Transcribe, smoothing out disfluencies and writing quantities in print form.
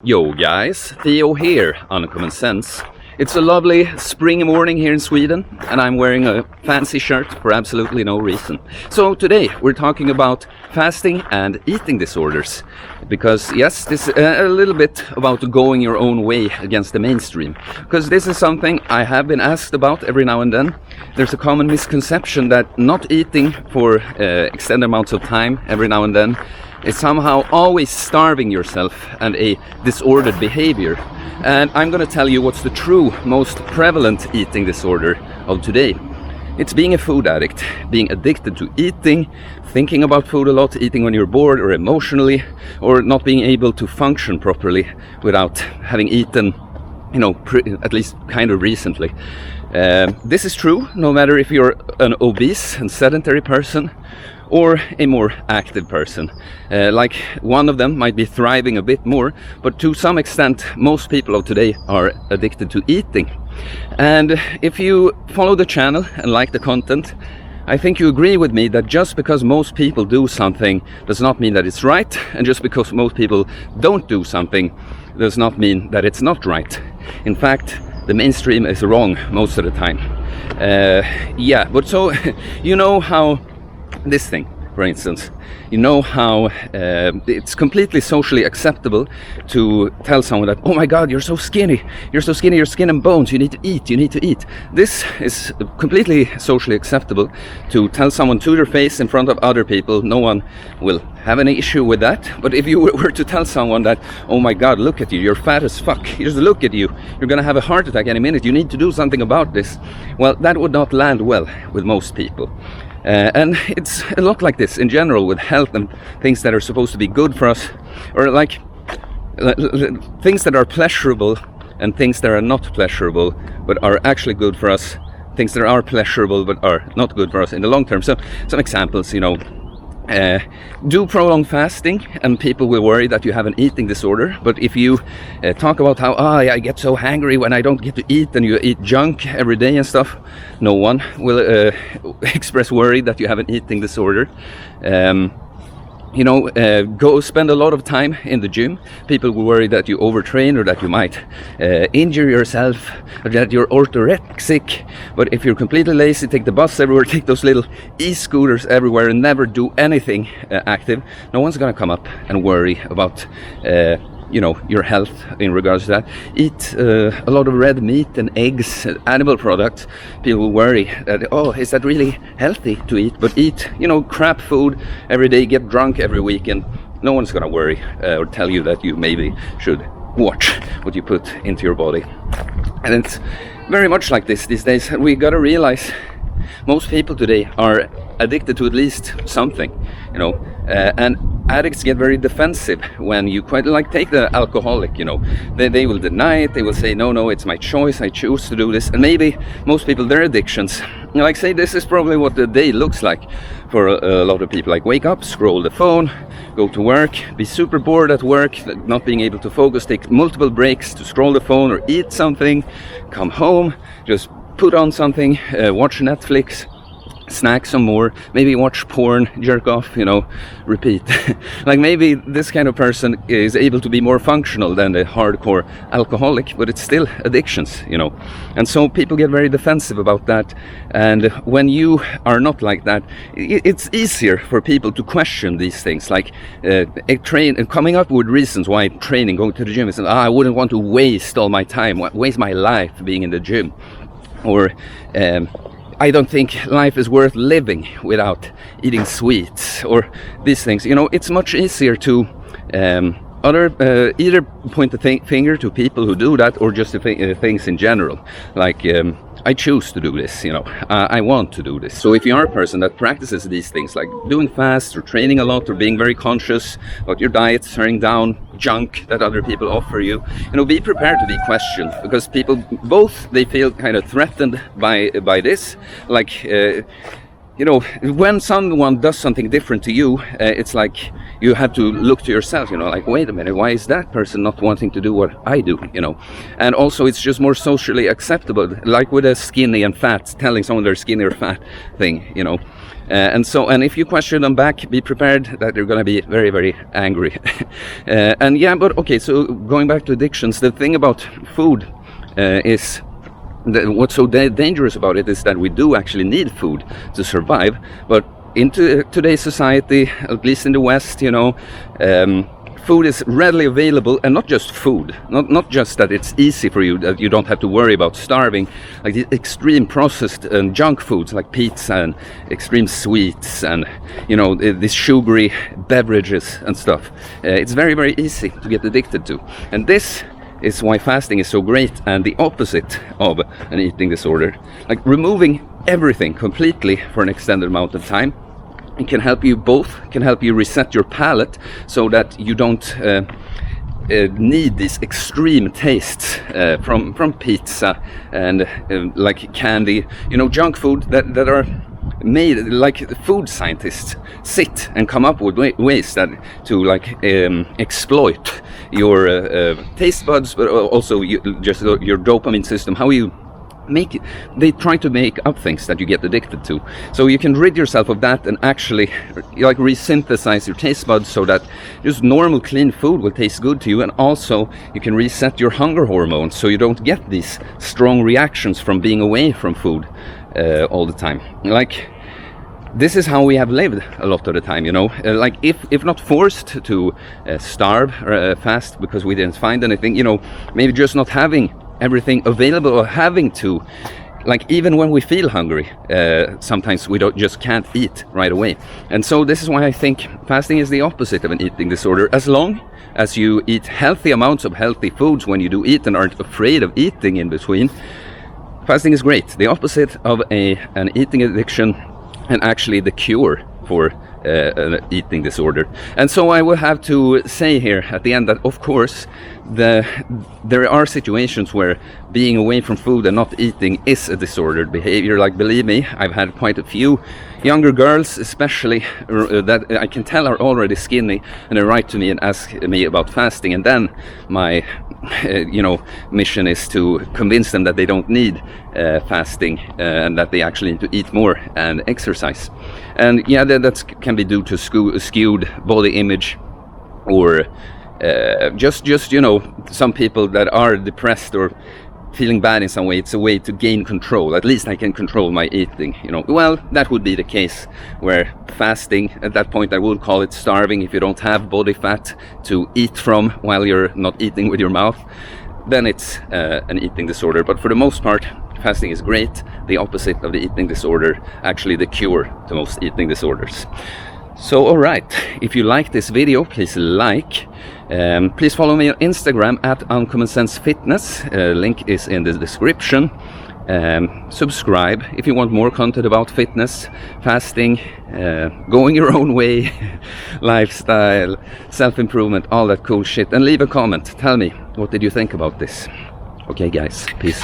Yo guys, Theo here, Uncommon Sense. It's a lovely spring morning here in Sweden and I'm wearing a fancy shirt for absolutely no reason. So today we're talking about fasting and eating disorders. Because yes, this is a little bit about going your own way against the mainstream. Because this is something I have been asked about every now and then. There's a common misconception that not eating for extended amounts of time every now and then is somehow always starving yourself and a disordered behavior. And I'm going to tell you what's the true, most prevalent eating disorder of today. It's being a food addict, being addicted to eating, thinking about food a lot, eating when you're bored or emotionally, or not being able to function properly without having eaten, at least kind of recently. This is true no matter if you're an obese and sedentary person or a more active person. Like one of them might be thriving a bit more, but to some extent most people of today are addicted to eating. And if you follow the channel and like the content, I think you agree with me that just because most people do something does not mean that it's right, and just because most people don't do something does not mean that it's not right. In fact, the mainstream is wrong most of the time. But so you know how this thing, for instance, you know how it's completely socially acceptable to tell someone that, oh my god, you're so skinny, you're skin and bones, you need to eat. This is completely socially acceptable to tell someone to their face in front of other people. No one will have any issue with that. But if you were to tell someone that, oh my god, look at you, you're fat as fuck, just look at you, you're gonna have a heart attack any minute, you need to do something about this, well, that would not land well with most people. And it's a lot like this in general with health and things that are supposed to be good for us, or like things that are pleasurable and things that are not pleasurable but are actually good for us, things that are pleasurable but are not good for us in the long term. So some examples, do prolonged fasting and people will worry that you have an eating disorder. But if you talk about how I get so hangry when I don't get to eat, and you eat junk every day and stuff, no one will express worry that you have an eating disorder. Go spend a lot of time in the gym. People will worry that you overtrain or that you might injure yourself or that you're orthorexic. But if you're completely lazy, take the bus everywhere, take those little e-scooters everywhere and never do anything active, no one's gonna come up and worry about your health in regards to that. Eat a lot of red meat and eggs, animal products. People will worry that, oh, is that really healthy to eat? But eat, crap food every day, get drunk every weekend. No one's gonna worry or tell you that you maybe should watch what you put into your body. And it's very much like this these days. We gotta realize most people today are addicted to at least something, and addicts get very defensive when you take the alcoholic, they will deny it, they will say, no, it's my choice, I choose to do this. And maybe most people, their addictions, say this is probably what the day looks like for a lot of people. Like wake up, scroll the phone, go to work, be super bored at work, not being able to focus, take multiple breaks to scroll the phone or eat something, come home, just put on something, watch Netflix, snack some more, maybe watch porn, jerk off, repeat. Like maybe this kind of person is able to be more functional than the hardcore alcoholic, but it's still addictions, And so people get very defensive about that. And when you are not like that, it's easier for people to question these things, like coming up with reasons why training, going to the gym, is I wouldn't want to waste all my time, waste my life being in the gym. Or I don't think life is worth living without eating sweets, or these things. It's much easier to either point the finger to people who do that, or just things in general. Like I choose to do this, I want to do this. So if you are a person that practices these things, like doing fast or training a lot or being very conscious about your diet, turning down junk that other people offer you, be prepared to be questioned, because people both, they feel kind of threatened by this, like you know, when someone does something different to you, it's like you have to look to yourself, you know, like, wait a minute, why is that person not wanting to do what I do, you know? And also it's just more socially acceptable, like with a skinny and fat, telling someone they're skinny or fat thing, you know. And if you question them back, be prepared that they're going to be very, very angry. And yeah, but okay, so going back to addictions, the thing about food is what's so dangerous about it is that we do actually need food to survive, but in today's society, at least in the West, you know, food is readily available, and not just food, not just that it's easy for you, that you don't have to worry about starving, like the extreme processed and junk foods like pizza and extreme sweets and, you know, these sugary beverages and stuff. It's very, very easy to get addicted to, and this is why fasting is so great and the opposite of an eating disorder. Like removing everything completely for an extended amount of time, it can help you reset your palate so that you don't need these extreme tastes from pizza and like candy, you know, junk food that are made, like food scientists sit and come up with ways that to like exploit your taste buds, but also just your dopamine system, how you make it. They try to make up things that you get addicted to, so you can rid yourself of that and actually like resynthesize your taste buds so that just normal clean food will taste good to you, and also you can reset your hunger hormones so you don't get these strong reactions from being away from food all the time. Like, this is how we have lived a lot of the time, you know, like if not forced to starve or fast because we didn't find anything, you know, maybe just not having everything available, or having to, like, even when we feel hungry, sometimes we just can't eat right away. And so this is why I think fasting is the opposite of an eating disorder. As long as you eat healthy amounts of healthy foods when you do eat and aren't afraid of eating in between, fasting is great. The opposite of an eating addiction, and actually the cure for an eating disorder. And so I will have to say here at the end that, of course, there are situations where being away from food and not eating is a disordered behavior. Like, believe me, I've had quite a few younger girls especially that I can tell are already skinny, and they write to me and ask me about fasting, and then my you know, mission is to convince them that they don't need fasting and that they actually need to eat more and exercise. And yeah, that can be due to skewed body image, or just you know, some people that are depressed or feeling bad in some way. It's a way to gain control. At least I can control my eating, you know. Well, that would be the case where fasting, at that point I would call it starving. If you don't have body fat to eat from while you're not eating with your mouth, then it's an eating disorder. But for the most part, fasting is great. The opposite of the eating disorder, actually the cure to most eating disorders. So alright, if you like this video, please like. Please follow me on Instagram at UncommonSenseFitness. Link is in the description. Subscribe if you want more content about fitness, fasting, going your own way, lifestyle, self-improvement, all that cool shit. And leave a comment. Tell me, what did you think about this? Okay guys, peace.